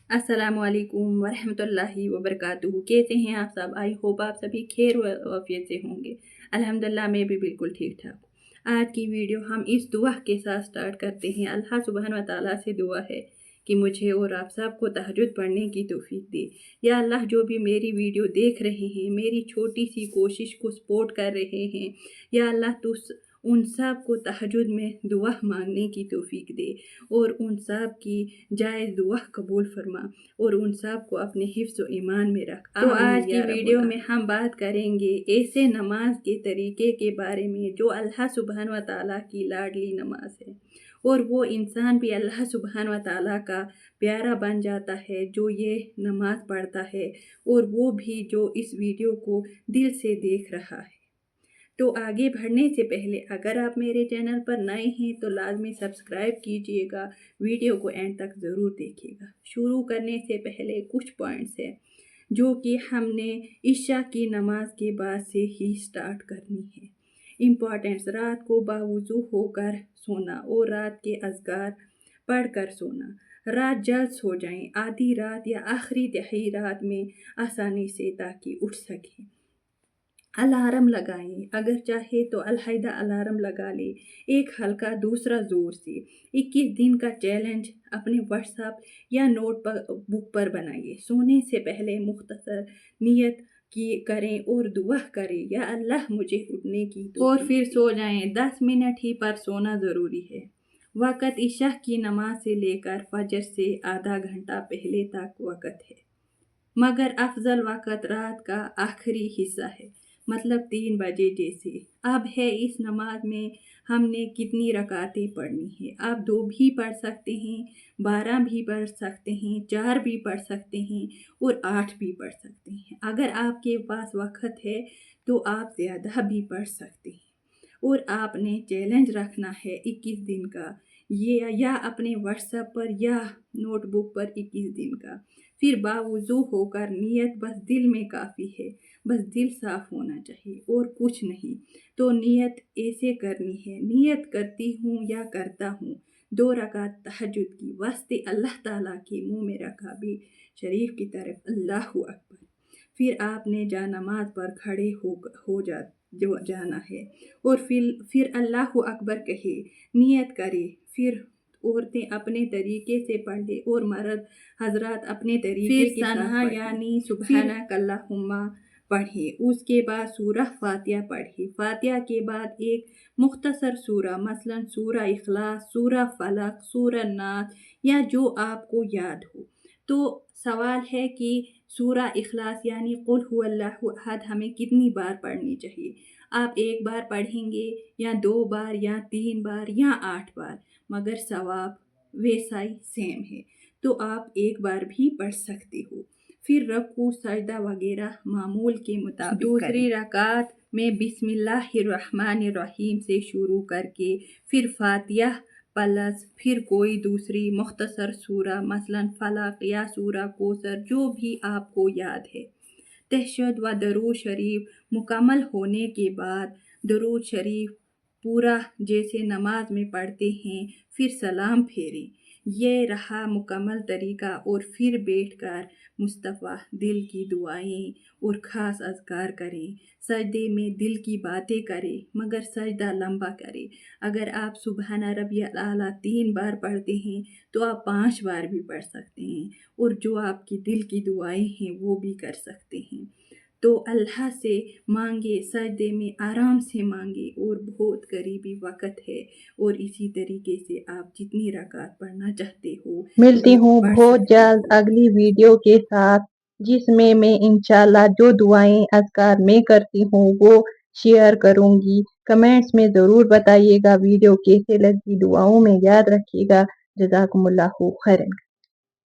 अस्सलाम वालेकुम वरहमतुल्लाहि वबरकातुहू। कैसे हैं आप सब? आई होप आप सभी खैर व आफियत से होंगे। अल्हम्दुलिल्लाह मैं भी बिल्कुल ठीक ठाक। आज की वीडियो हम इस दुआ के साथ स्टार्ट करते हैं। अल्लाह सुब्हान व तआला से दुआ है कि मुझे और आप सबको तहज्जुद पढ़ने की तौफीक दे। या अल्लाह, जो भी मेरी वीडियो देख रहे हैं, मेरी छोटी सी कोशिश को सपोर्ट कर रहे हैं, या अल्लाह तू उन सब को तहज्जुद में दुआ मांगने की तौफीक दे और उन सब की जायज़ दुआ कबूल फरमा और उन सब को अपने हिफ्ज़ व ईमान में रख। तो आज की वीडियो में हम बात करेंगे ऐसे नमाज के तरीके के बारे में जो अल्लाह सुब्हान व तआला की लाडली नमाज है और वो इंसान भी अल्लाह सुब्हान व तआला का प्यारा बन जाता है जो ये नमाज पढ़ता है, और वो भी जो इस वीडियो को दिल से देख रहा है। तो आगे बढ़ने से पहले अगर आप मेरे चैनल पर नए हैं तो लाजमी सब्सक्राइब कीजिएगा, वीडियो को एंड तक ज़रूर देखिएगा। शुरू करने से पहले कुछ पॉइंट्स हैं जो कि हमने इशा की नमाज के बाद से ही स्टार्ट करनी है। इम्पॉर्टेंट्स: रात को बावुज़ू होकर सोना और रात के अज़कार पढ़कर सोना। रात जल्द सो जाएं, आधी रात या आखिरी तिहाई रात में आसानी से, ताकि उठ सकें। अलार्म लगाएं, अगर चाहे तो अलहदा अलार्म लगा ले, एक हल्का दूसरा ज़ोर से। 21 दिन का चैलेंज अपने व्हाट्सएप या नोट बुक पर बनाइए। सोने से पहले मुख्तसर नियत की करें और दुआ करें, या अल्लाह मुझे उठने की और फिर सो जाएं। 10 मिनट ही पर सोना ज़रूरी है। वक़्त इशा की नमाज से लेकर फजर से आधा घंटा पहले तक वक़्त है, मगर अफजल वक़्त रात का आखिरी हिस्सा है, मतलब 3 बजे जैसे। अब है इस नमाज में हमने कितनी रकातें पढ़नी है। आप 2 भी पढ़ सकते हैं, 12 भी पढ़ सकते हैं, 4 भी पढ़ सकते हैं और 8 भी पढ़ सकते हैं। अगर आपके पास वक़्त है तो आप ज़्यादा भी पढ़ सकते हैं। और आपने चैलेंज रखना है 21 दिन का, ये या अपने व्हाट्सएप पर या नोटबुक पर 21 दिन का। फिर बावुज़ू होकर नियत बस दिल में काफ़ी है, बस दिल साफ़ होना चाहिए और कुछ नहीं। तो नियत ऐसे करनी है: नियत करती हूँ या करता हूँ 2 रकात तहज्जुद की, वास्ते अल्लाह ताला के मुँह में रखा भी शरीफ की तरफ, अल्लाहु अकबर। फिर आपने जा नमाज पर खड़े हो जाना है और फिर अल्लाहु अकबर कहे, नियत करे। फिर औरतें अपने तरीके से पढ़े और मर्द हजरात अपने तरीके के साथ यानी सुबहानक अल्लाहुम्मा पढ़े। उसके बाद सूरह फातिहा पढ़े। फातिहा के बाद एक मुख्तसर सूरा, मसलन सूरा इखलास, सूरा फलक, सूरा नास, या जो आपको याद हो। तो सवाल है कि सूरा इखलास यानी कुल हुवल्लाहु अहद हमें कितनी बार पढ़नी चाहिए? आप 1 बार पढ़ेंगे या 2 बार या 3 बार या 8 बार, मगर सवाब वैसा ही सेम है, तो आप 1 बार भी पढ़ सकते हो। फिर रकू सजदा वगैरह मामूल के मुताबिक। दूसरी रकात में बिस्मिल्लाहिर्रहमानिर्रहीम से शुरू करके फिर फातिहा प्लस फिर कोई दूसरी मुख्तसर सूरा, मसलन फलक या सूरा कौसर, जो भी आपको याद है। तहज्जुद व दरूद शरीफ मुकम्मल होने के बाद दरूद शरीफ पूरा जैसे नमाज में पढ़ते हैं, फिर सलाम फेरें। ये रहा मुकम्मल तरीका। और फिर बैठकर मुस्तफ़ा दिल की दुआएं और ख़ास अज़कार करें। सजदे में दिल की बातें करें, मगर सजदा लंबा करें। अगर आप सुबहान रब्बियल आला 3 बार पढ़ते हैं तो आप 5 बार भी पढ़ सकते हैं, और जो आपकी दिल की दुआएं हैं वो भी कर सकते हैं। तो अल्लाह से मांगे, सजदे में आराम से मांगे, और बहुत करीबी वक़्त है, और इसी तरीके से आप जितनी रकात पढ़ना चाहते हो। मिलती हूँ बहुत जल्द अगली वीडियो के साथ, जिसमें मैं इंशाल्लाह जो दुआएं अज़कार मैं करती हूँ वो शेयर करूँगी। कमेंट्स में ज़रूर बताइएगा वीडियो कैसे लगी, दुआओं में याद रखिएगा। जज़ाकुमुल्लाहु खैरन।